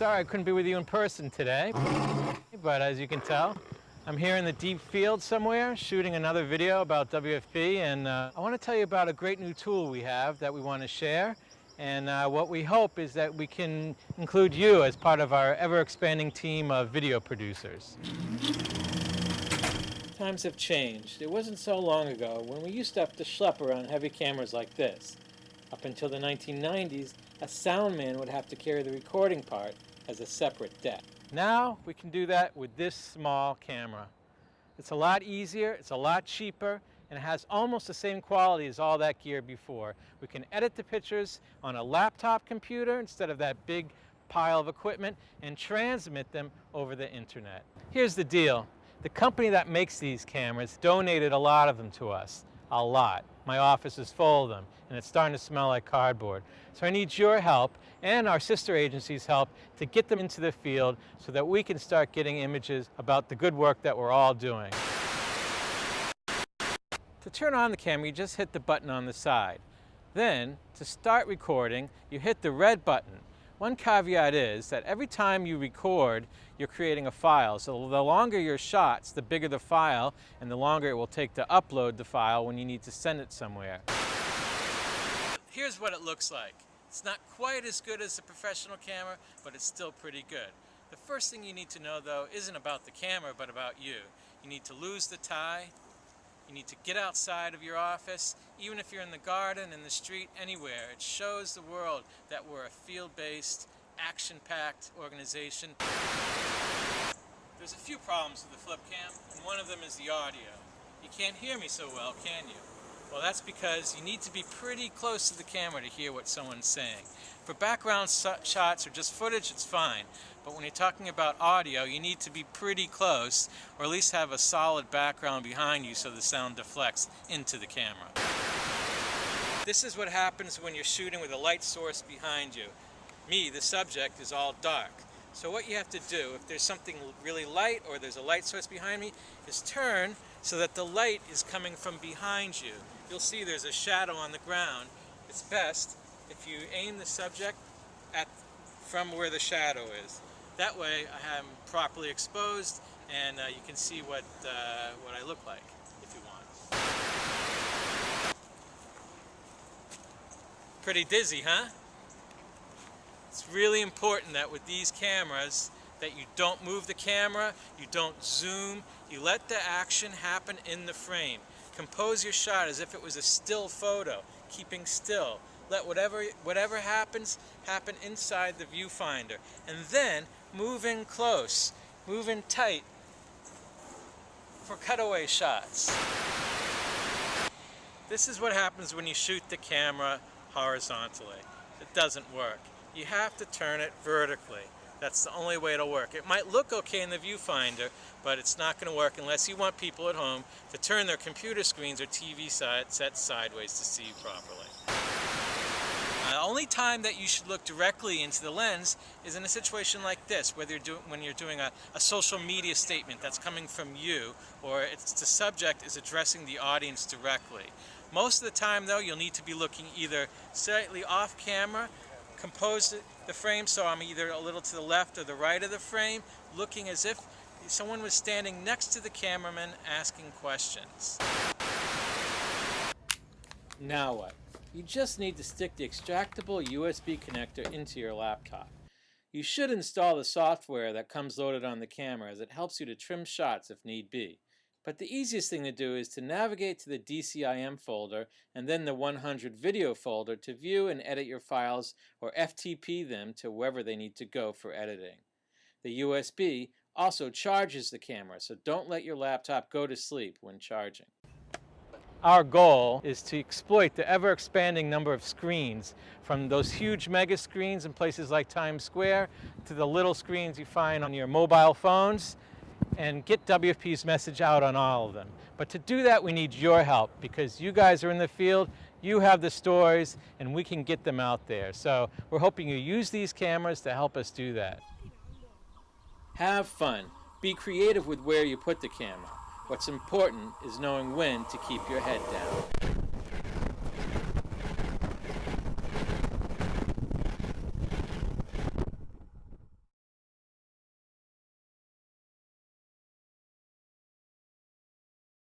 Sorry I couldn't be with you in person today, but as you can tell, I'm here in the deep field somewhere shooting another video about WFP, and I want to tell you about a great new tool we have that we want to share, and what we hope is that we can include you as part of our ever-expanding team of video producers. Times have changed. It wasn't so long ago when we used to have to schlep around heavy cameras like this. Up until the 1990s, a sound man would have to carry the recording part as a separate deck. Now we can do that with this small camera. It's a lot easier, it's a lot cheaper, and it has almost the same quality as all that gear before. We can edit the pictures on a laptop computer instead of that big pile of equipment and transmit them over the internet. Here's the deal. The company that makes these cameras donated a lot of them to us. A lot. My office is full of them, and it's starting to smell like cardboard. So I need your help and our sister agency's help to get them into the field so that we can start getting images about the good work that we're all doing. To turn on the camera, you just hit the button on the side. Then, to start recording, you hit the red button. One caveat is that every time you record, you're creating a file. So the longer your shots, the bigger the file, and the longer it will take to upload the file when you need to send it somewhere. Here's what it looks like. It's not quite as good as a professional camera, but it's still pretty good. The first thing you need to know, though, isn't about the camera, but about you. You need to lose the tie. You need to get outside of your office, even if you're in the garden, in the street, anywhere. It shows the world that we're a field-based, action-packed organization. There's a few problems with the flip cam, and one of them is the audio. You can't hear me so well, can you? Well, that's because you need to be pretty close to the camera to hear what someone's saying. For background shots or just footage, it's fine. But when you're talking about audio, you need to be pretty close, or at least have a solid background behind you so the sound deflects into the camera. This is what happens when you're shooting with a light source behind you. Me, the subject, is all dark. So what you have to do, if there's something really light or there's a light source behind me, is turn so that the light is coming from behind you. You'll see there's a shadow on the ground. It's best if you aim the subject from where the shadow is. That way I am properly exposed, and you can see what I look like if you want. Pretty dizzy, huh? It's really important that with these cameras that you don't move the camera, you don't zoom, you let the action happen in the frame. Compose your shot as if it was a still photo, keeping still. Let whatever happens, happen inside the viewfinder. And then move in close, move in tight for cutaway shots. This is what happens when you shoot the camera horizontally. It doesn't work. You have to turn it vertically. That's the only way it'll work. It might look okay in the viewfinder, but it's not going to work unless you want people at home to turn their computer screens or TV sets sideways to see properly. The only time that you should look directly into the lens is in a situation like this, whether when you're doing a social media statement that's coming from you, or the subject is addressing the audience directly. Most of the time, though, you'll need to be looking either slightly off camera, compose the frame so I'm either a little to the left or the right of the frame, looking as if someone was standing next to the cameraman asking questions. Now what? You just need to stick the extractable USB connector into your laptop. You should install the software that comes loaded on the camera, as it helps you to trim shots if need be. But the easiest thing to do is to navigate to the DCIM folder and then the 100 video folder to view and edit your files, or FTP them to wherever they need to go for editing. The USB also charges the camera, so don't let your laptop go to sleep when charging. Our goal is to exploit the ever-expanding number of screens, from those huge mega screens in places like Times Square to the little screens you find on your mobile phones, and get WFP's message out on all of them. But to do that, we need your help, because you guys are in the field, you have the stories, and we can get them out there. So we're hoping you use these cameras to help us do that. Have fun. Be creative with where you put the camera. What's important is knowing when to keep your head down.